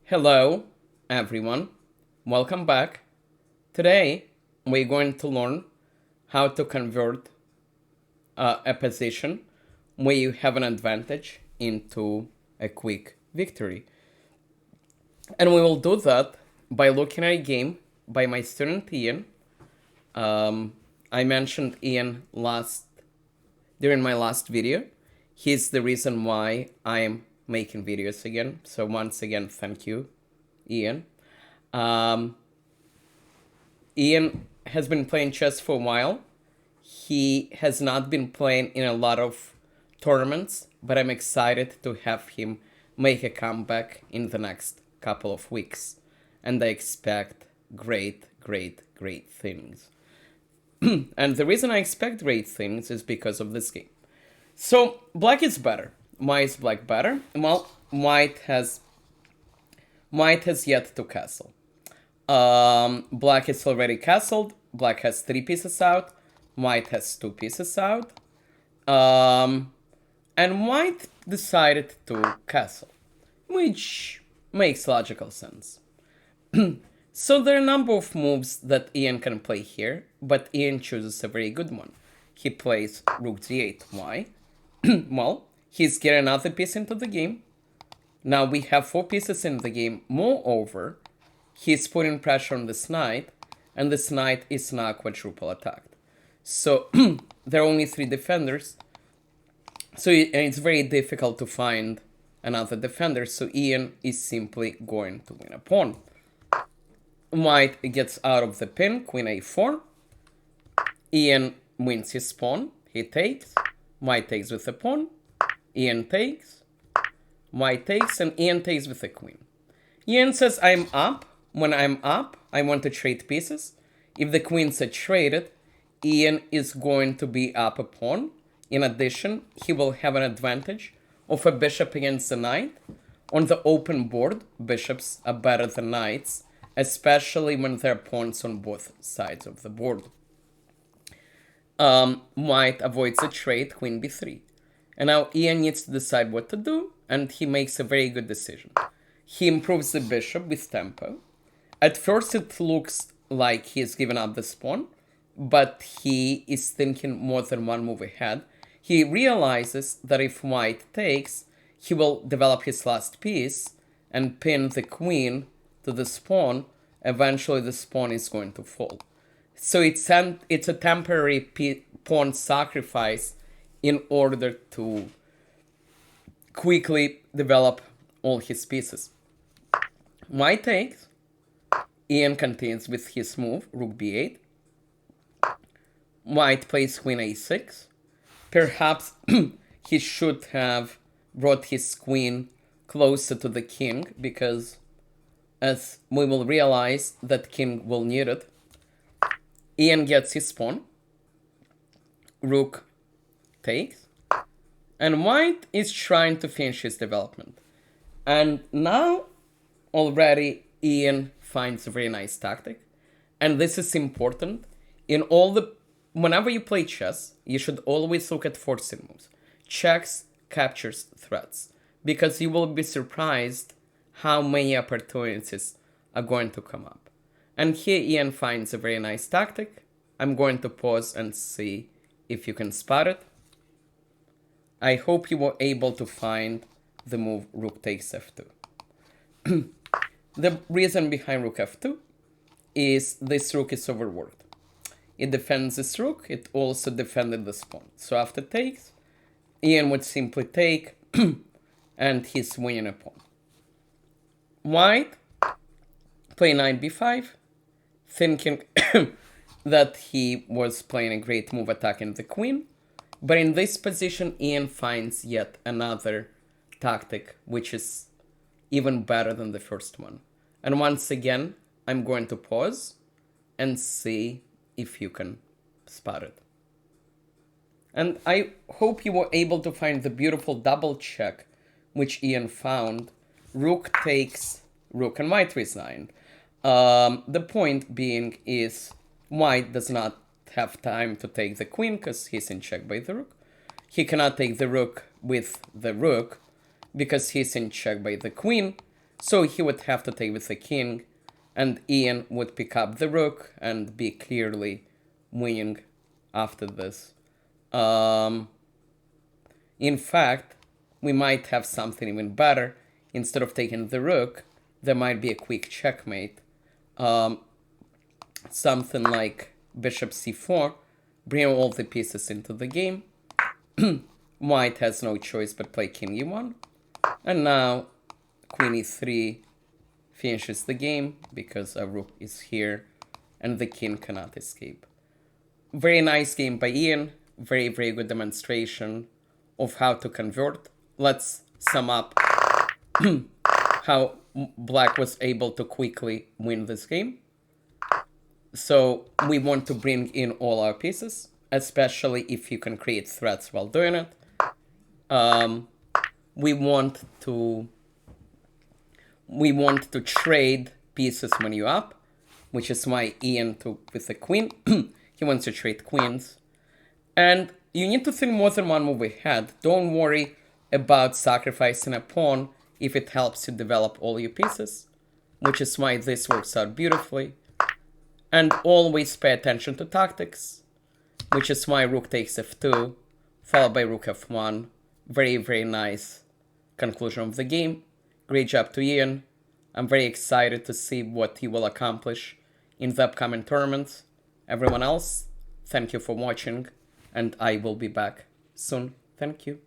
Hello, everyone. Welcome back. Today, we're going to learn how to convert a position where you have an advantage into a quick victory. And we will do that by looking at a game by my student Ian. I mentioned Ian during my last video. He's the reason why I'm making videos again. So once again, thank you, Ian. Ian has been playing chess for a while. He has not been playing in a lot of tournaments, but I'm excited to have him make a comeback in the next couple of weeks. And I expect great things. And the reason I expect great things is because of this game. So, black is better. Why is black better? Well, white has yet to castle. Black is already castled. Black has 3 pieces out. White has 2 pieces out. And white decided to castle, which makes logical sense. So there are a number of moves that Ian can play here, but Ian chooses a very good one. He plays rook d8. Why? Well, he's getting another piece into the game. Now we have 4 pieces in the game. Moreover, he's putting pressure on this knight, and this knight is now quadruple attacked. So there are only 3 defenders. So it's very difficult to find another defender. So Ian is simply going to win a pawn. White gets out of the pin, queen a4. Ian wins his pawn. He takes. White takes with the pawn. Ian takes. White takes, and Ian takes with the queen. Ian says, I'm up. When I'm up, I want to trade pieces. If the queens are traded, Ian is going to be up a pawn. In addition, he will have an advantage of a bishop against the knight. On the open board, bishops are better than knights, especially when there are pawns on both sides of the board. White avoids a trade, queen b3. And now Ian needs to decide what to do, and he makes a very good decision. He improves the bishop with tempo. At first it looks like he's given up this pawn, but he is thinking more than one move ahead. He realizes that if white takes, he will develop his last piece and pin the queen to this pawn. Eventually this pawn is going to fall. So it's a temporary pawn sacrifice in order to quickly develop all his pieces. White takes. Ian continues with his move, rook b8. White plays queen a6. Perhaps he should have brought his queen closer to the king, because as we will realize, that king will need it. Ian gets his pawn. Rook takes. And white is trying to finish his development. And now already Ian finds a very nice tactic. And this is important. Whenever you play chess, you should always look at forcing moves. Checks, captures, threats. Because you will be surprised how many opportunities are going to come up. And here Ian finds a very nice tactic. I'm going to pause and see if you can spot it. I hope you were able to find the move rook takes f2. The reason behind rook f2 is this rook is overworked. It defends this rook, it also defended this pawn. So after takes, Ian would simply take, and he's winning a pawn. White play knight b5, thinking that he was playing a great move attacking the queen. But in this position, Ian finds yet another tactic, which is even better than the first one. And once again, I'm going to pause and see if you can spot it. And I hope you were able to find the beautiful double check which Ian found. Rook takes rook and white resigned. The point being is white does not have time to take the queen because he's in check by the rook. He cannot take the rook with the rook because he's in check by the queen. So he would have to take with the king, and Ian would pick up the rook and be clearly winning after this. In fact, we might have something even better. Instead of taking the rook, there might be a quick checkmate. Something like bishop c4, bring all the pieces into the game. White has no choice but play king e1. And now queen e3 finishes the game because a rook is here and the king cannot escape. Very nice game by Ian. Very, very good demonstration of how to convert. Let's sum up how Black was able to quickly win this game. So we want to bring in all our pieces, especially if you can create threats while doing it. We want to trade pieces when you're up, which is why Ian took with the queen. He wants to trade queens. And you need to think more than one move ahead. Don't worry about sacrificing a pawn if it helps you develop all your pieces, which is why this works out beautifully. And always pay attention to tactics, which is why rook takes f2, followed by rook f1. Very, very nice conclusion of the game. Great job to Ian. I'm very excited to see what he will accomplish in the upcoming tournaments. Everyone else, thank you for watching, and I will be back soon. Thank you.